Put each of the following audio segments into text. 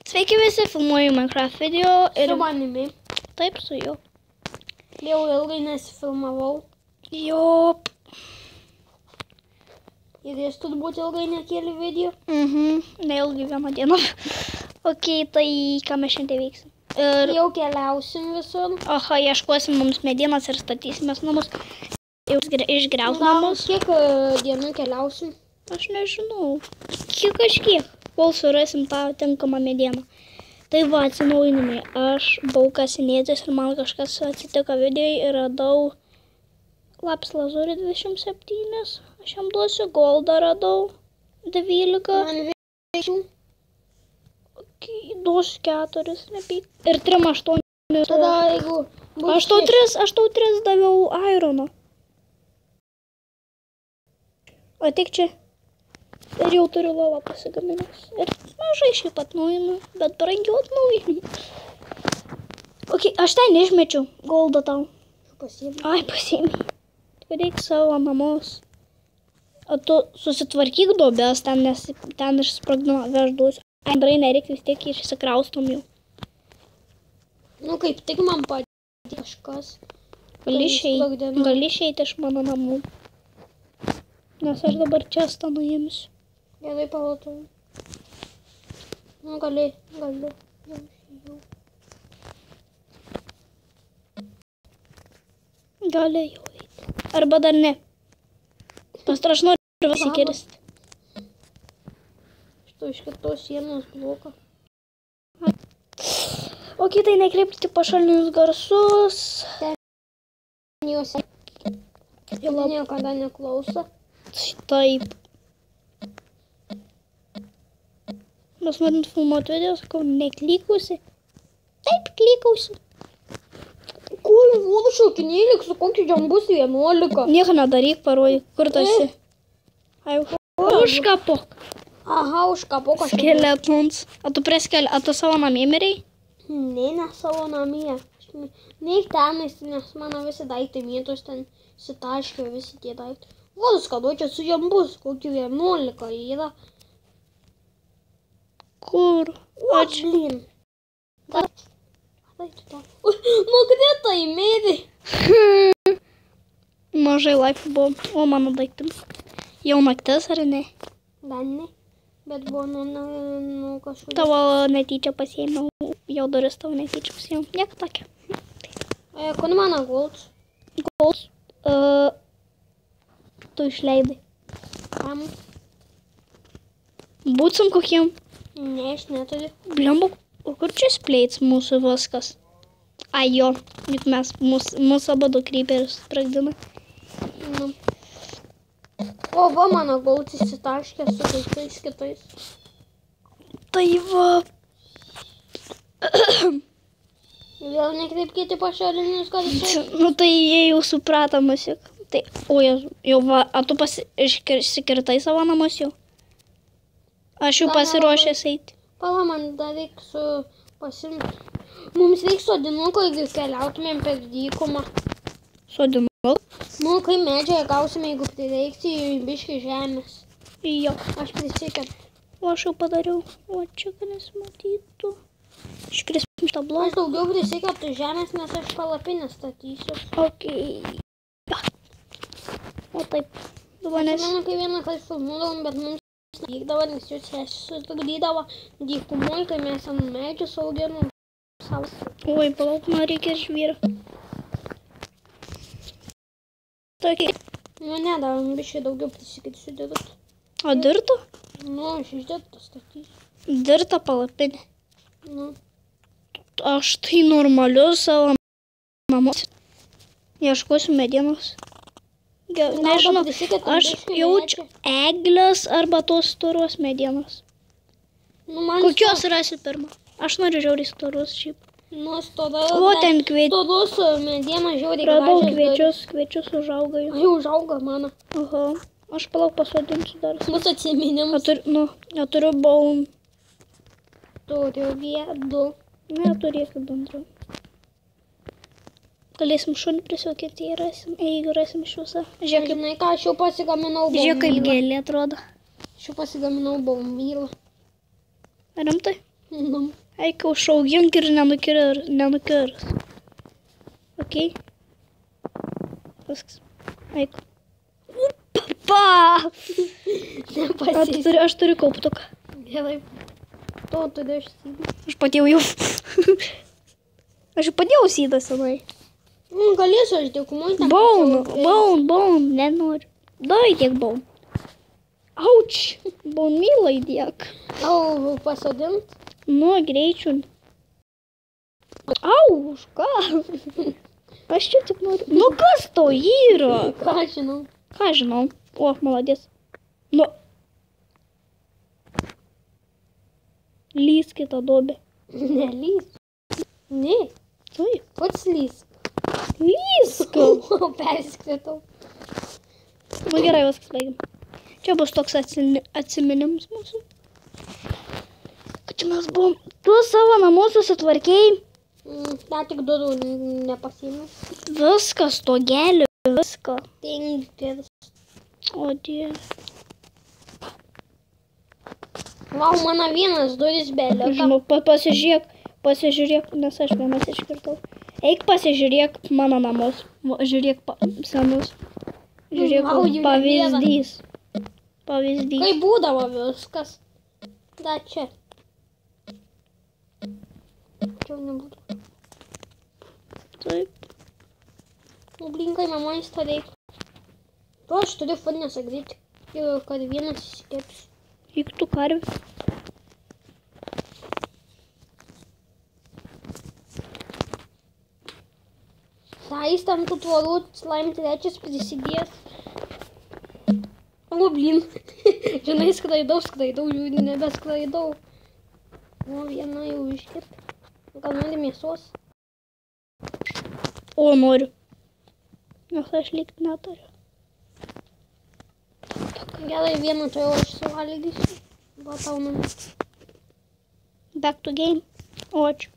Sveiki visi, filmuoju Minecraft video ir... Su manimi. Taip, su juo. Jau ilgai nesifilmavau. Jop. Ir jis turbūt ilgai nekėlė video. Neilgai vieną dieną. Ok, tai ką mes šiandien veiksim? Ir... Jau keliausim visur. Aha, ieškosim mums medienos ir statysimės namus. Jau išgriaus namus. Kiek dienų keliausim? Aš nežinau. Kažkiek. Kol surasim tą tinkamą medieną. Tai va, atsinaujinimai. Aš buvau kasinėtis ir man kažkas atsitiko vidėjai ir radau laps lazurį 27. Aš jam duosiu goldą radau 12. Man veikiau. Duosiu 4. Nepyk. Ir 3, 8. Tada jeigu... Aš tau 3 daviau irono. O tik čia. Ir jau turiu lovą pasigaminęs. Ir mažai šiaip atnaujinu, bet brangiau atnaujinu. Ok, aš ten išmečiau goldą tau. Pasiėmė. Ai, pasiėmė. Reik savo namus. O tu susitvarkyk duobės ten, nes ten išsprogdino vežduosiu. Ai, brai nereik vis tiek išsikraustom jau. Nu, kaip tik man padėjo kažkas. Gali išeiti iš mano namų. Nes aš dabar čia nuimsiu. Gerai, palatau. Nu, gali. Jau išėjau. Gali jau eiti. Arba dar ne. Pastra, aš noriu pasikirsti. Štai iš kitos sienos bloką. Ok, tai nekreipti pašalinius garsus. Juose. Jau niekada neklauso. Taip. Mes norint filmuoti video, sakau, neklykusi. Taip, klykausi. Ko jau būtų šokinėlik, su kokiu jam bus 11? Nieko nedaryk, parodyk, kur tu esi. Ai, užkapok. Aha, užkapok aš. Skeletons. A tu savo namie mirei? Ne savo namie. Neik ten, nes mano visi daiktai vietos ten sitaškė visi tie daiktai. Vodas, kada čia su jam bus, kokiu 11 yra. Kur? Ačiū. Blin. Nukrito į medį. Mažai laipų buvo. O, mano daiktams. Jau naktis, ar ne? Dar ne. Bet buvo nu kažkur. Tavo netyčia pasiėmiau. Jau duris tavo netyčia pasiėmiau. Nieko tokia. Kur mano golds? Golds? Tu išleidai. Kam? Būtum kokiem? Ne, aš neturiu. Blembu, o kur čia spleits mūsų viskas? Ai jo, juk mūsų abu kryperius spragdina. Nu. O, va, mano golds įsitaškė su daiktais kitais. Tai va. Vėl nekreipkite pašalinius garsus. Nu tai jie jau suprato musik. Tai, o jau va, a tu išsikirtai savo namus jau? Aš jau pasiruošęs eiti. Pala, man dar reikia pasimti. Mums reikia sodinuko, jeigu keliautumėm per dykumą. Sodinuko? Nu, kai medžiai gausime, jeigu prireikti biškį žemės. Jo. Aš prisikėt. O aš jau padariau. O čia, kad nesimatytų. Iškrisim šitą bloką. Aš daugiau prisikėtų žemės, nes aš palapinę statysiu. Ok. O taip. Atsimenu, kai vieną kartą filmuodavom, bet mums vykdavo, nes jūs sutrukdydavo dykumoj, kai mes ant medžių sauginom savo. Oi, palauk, man reikia žvyrą. Tokie. Nu, nedavom, biškai daugiau prisikėtusiu dirtą. O dirto? Nu, aš iš dirtą statysiu. Dirtą palapinę. Nu. Aš tai normalius savo namus. Ieškosiu medienos. Nežinau, aš jaučiu eglės arba tos storos medienos. Nu, man kokios rasi pirmą? Aš noriu žiauriai storos šiaip. Nu, storos. O, ten Storos medienos žiauriai radau kviečius užauga jau. Jau užauga mano. Aha, aš palauk pasodinsiu dar. Mūsų atsiminimus. Neturiu baum. Turiu 2. Neturėsiu bendro. Galėsim šunį prisiaukinti, jeigu rasim iš viso. Žinai ką, aš jau pasigaminau baumylą. Žiūrėk, kaip gėlė atrodo. Aš jau pasigaminau baumylą. Rimtai? Nu. Eik užaugink ir nenukirs. Ok? Viskas. Eik. Pa! Nepasisek. Aš turiu kauptuką. Gerai. To turiu išsibį. Aš padėjau jau. Aš jau padėjau sydą senai. Galėsiu aš dėkumuoti tam. Baun, nenoriu. Dai tiek baun. Auč, baun mylai tiek. Au, pasodint. Nu, greičiu. Au, už ką? Aš čia tik noriu. Nu, kas to yra? Ką žinau. Ką žinau? O, maladės. Nu. Lys kitą dobę. Nelys. Ne. Taip. Pats lys. Lysk. O, perskritau. Nu gerai, viskas baigiam. Čia bus toks atsiminimas mūsų. Kad čia mes buvom. Tu savo namus susitvarkėjai. Dar tik durų nepasiėmiau. Viskas, stogelių, viską. Tinkers. O, dieve. Vau, mano vienas duris belio. Žinau, pasižiūrėk, nes aš vienas iškirtau. Eik pasižiūrėk mano namus. Žiūrėk senus. Žiūrėk, Vau, pavyzdys. Pavyzdys. Kaip būdavo viskas. Da čia. Čia nebūtų. Taip. Nu, blinkai, mama įstarėk. Tu aš turiu furnesą greit. Ir kad vienas įsikeps. Eik tu karvė. Tais tam tų tvorų slime trečias prisidės. O, blin. Žinai, skraidau, žiūrį, nebeskraidau. O, viena jau iškirt. Gal nori mėsos? O, noriu. Nes aš lyg neturiu. Gerai, vieną to jau aš suvalgysiu. Va tau numet. Back to game. O, ačiū.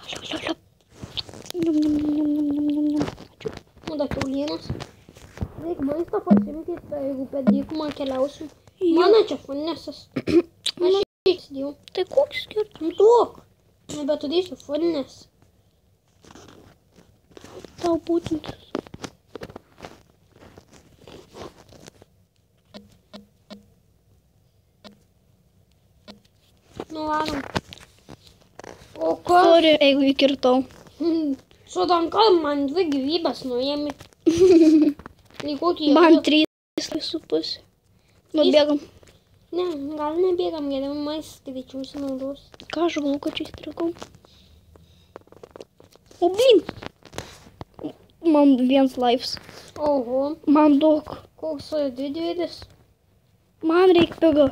Liop. Ačiū. Nu, da kiaulienos. Reik maisto pasimti, tai jeigu per dykumą keliausiu. Mano čia furnesas. Aš įsidėjau. Tai koks skirtumas? Nu, duok. Nebeturėsiu furnes. Tau būtent. Nu, varom. O kas? Sorry, jeigu įkirtau. Su ranka man 2 gyvybės nuėmė. Lyg kokį Man 3,5. Nubėgam. Ne, gal nebėgam, geriau maistą greičiau sinaudos. Ką aš galvoju, kad čia įstrikau? O, blin. Man 1 lives. Oho, Man daug. koks didvyris. Man reikia pigo.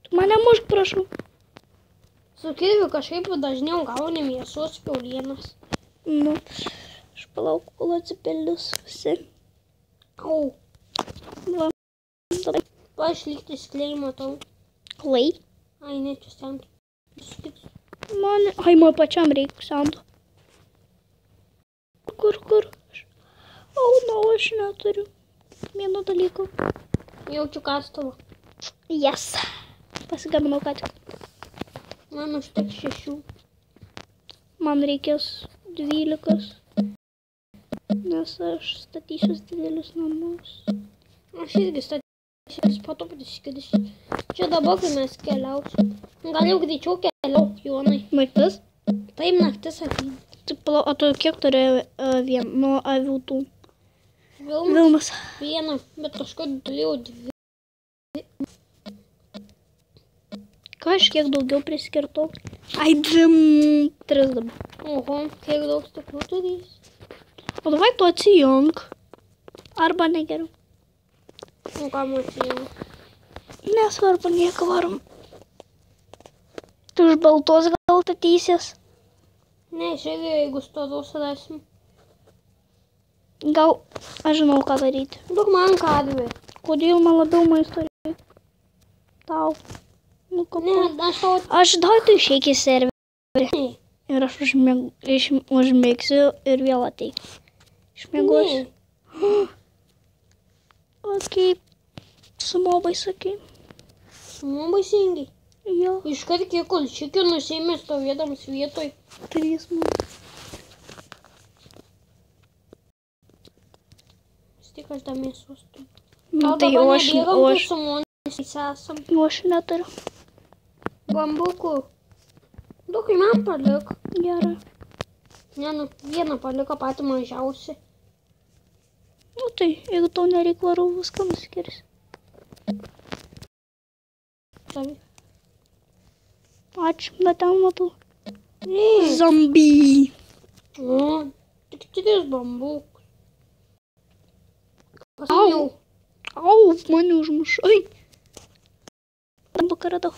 Tu mane mušk, prašau. Su kirviu kažkaip dažniau gauni mėsos kiaulienas. Nu, aš palauku, kol atsipildys visi. Au, Va. Tada. aš lygtai sklei matau. Klai. Ai, ne, čia stengi. Man pačiam reikia sando. Kur? O, aš neturiu. Vieno dalyko. Jaučiu kastuvą. Yes. Pasigaminau ką tik. Man užteks 6. Man reikės 12. Nes aš statysiu didelius namus. Aš irgi statysiu, po to pasiskirsiu. Čia dabar, kai mes keliausim. Gal jau greičiau keliauk, Jonai. Naktis? Taip, naktis ateina. Taip, o tu kiek turi nuo avių tų? Vilmas. Vieną, bet kažkur turėjau 2. Kažkiek daugiau priskirtau. Ai, 3 dabar. Oho, kiek daug stiklų turės. O davai tu atsijunk. Arba negeriau. O ką matėjau? Nesvarbu, nieko varom. Tu iš baltos gal tatysies? Ne, žiūrėjau, jeigu storos rasim. Gal aš žinau, ką daryti. Duok man karvę. Kodėl man labiau maisto reikia? Tau. Nu, Ne, aš tau... Aš tu išeik į serverį. Ne. Ir aš užmėgsiu ir vėl ateik. Išmėgosiu. Ok. Su mobai sakai. Su mum baisingai. Jo, Iškart kiek kulčikių nusėmė stovėdams vietoj. 3 man. Vis tik aš dar mėsos turiu. Nu, tai o aš su monis esam. neturiu. Bambukų. Dukai man palik. Gerai. Ne, nu, vieną paliko patį mažiausią. Nu tai, jeigu tau nereik varau, viską nuskirsi. Tavi. Ačiū, bet ten matau. Ne. Zombie. O, tik 3 bambukus. Kas Au. jau? Au, mane užmušo. Ai. Bambuką radau.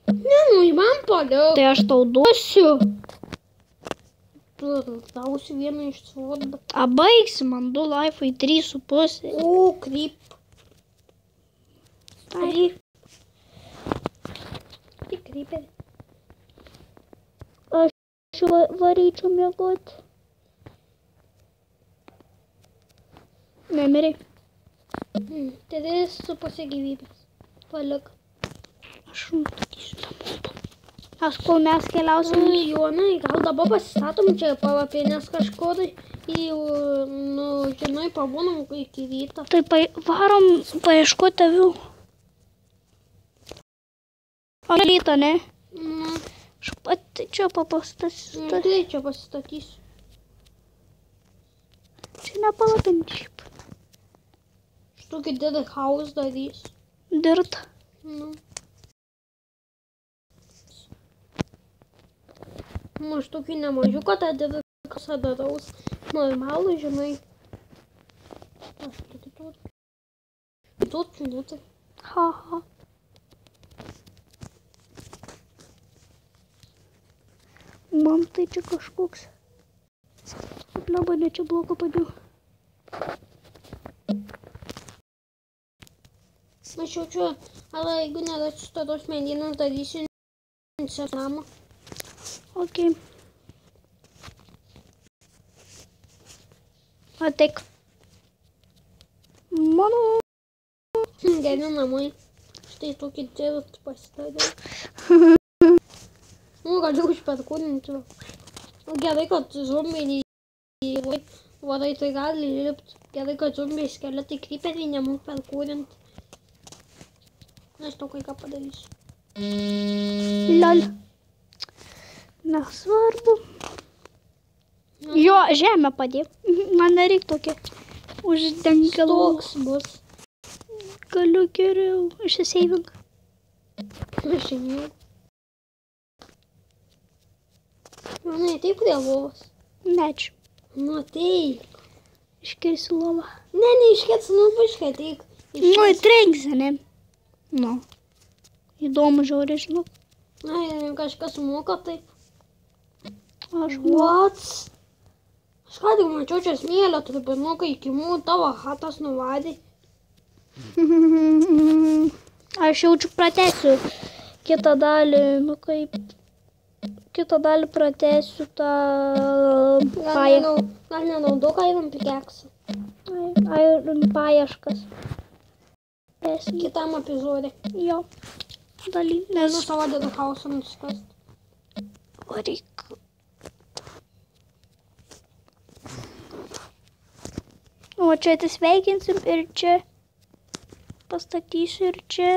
Ne, nu, man palik. Tai aš tau duosiu. Tu gausi vieną iš svodų. A, baigsi man 2 laifai, 3,5. O, kryp. Ai. Tik krypė. Aš varyčiau miegoti. Nemiriai. 3,5 gyvybės. Palik. Aš nustatysiu tą bombą. Aš kol mes keliausim. Jonai, gal dabar pasistatom čia palapinės kažkur į, nu, žinai, pabūnam iki ryto. Tai varom paieškoti avių. O ryto, ne? Nu, Aš pati čia papastatysiu. tai čia pasistatysiu. Čia nepalapinti šiaip. Štukį didį house darys. Dirt. Nu. Nu, štukį nemažiuką tą didį kasą daraus. Normalų, žinai. Aš tokį tokį. Tokį, nu tai. Ha. Man tai čia kažkoks. Apliaba, ne čia blogo padėjau. Aš jaučiu, ar jeigu nerasiu tos medienos, darysiu namą. Ok. Ateik. Mano. Geri namai. Štai tokį dirt pasidariau. Nu, galiu užperkūninti. Gerai, kad zombiai varai tai gali lipti. Gerai, kad zombiai skeletai kryperiai nemūk perkūninti. Nežinau, kai ką padarysiu. Lol. Nesvarbu. Jo, žemę padėk. Man nereik tokia uždengalų. Toks bus. Galiu geriau išsiseivink. Aš žinau. Manai, taip prie lovos. Nečiu. Nu, taip. Iškirsiu lovą. Ne, neiškėts, nu, biškai, taip. Nu, trenksi, ne? Nu. Įdomu žiauriai, žinau. Na, kažkas moka taip. Aš What? Aš ką tik mačiau čia smėlio trupinuką iki mūsų tavo hatas nuvarė. Aš jaučiu pratęsiu kitą dalį, nu kaip. Kitą dalį pratęsiu tą Gal nenaudoka Iron Pickaxe. paieškas. Kitam epizodė. Jo. Dalį. Nu, savo dedu hausą nusikast. Varyk. O čia atsisveikinsim ir čia pastatysiu ir čia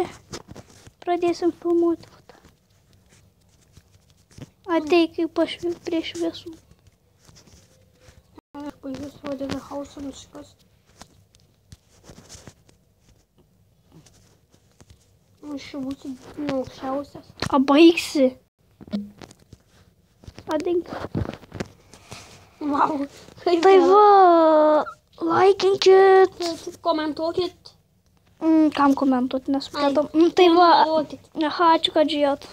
pradėsim filmuoti. Ateik prie šviesų. Aš baigiu savo dedu hausą nusikast. Aš čia būsiu aukščiausias. A baigsi. Padink. Vau. Tai va, laikinkit. Komentuokit. Kam komentuoti, nesupratau. Tai va, Komentuokit. aha, ačiū, kad žiūrėjot.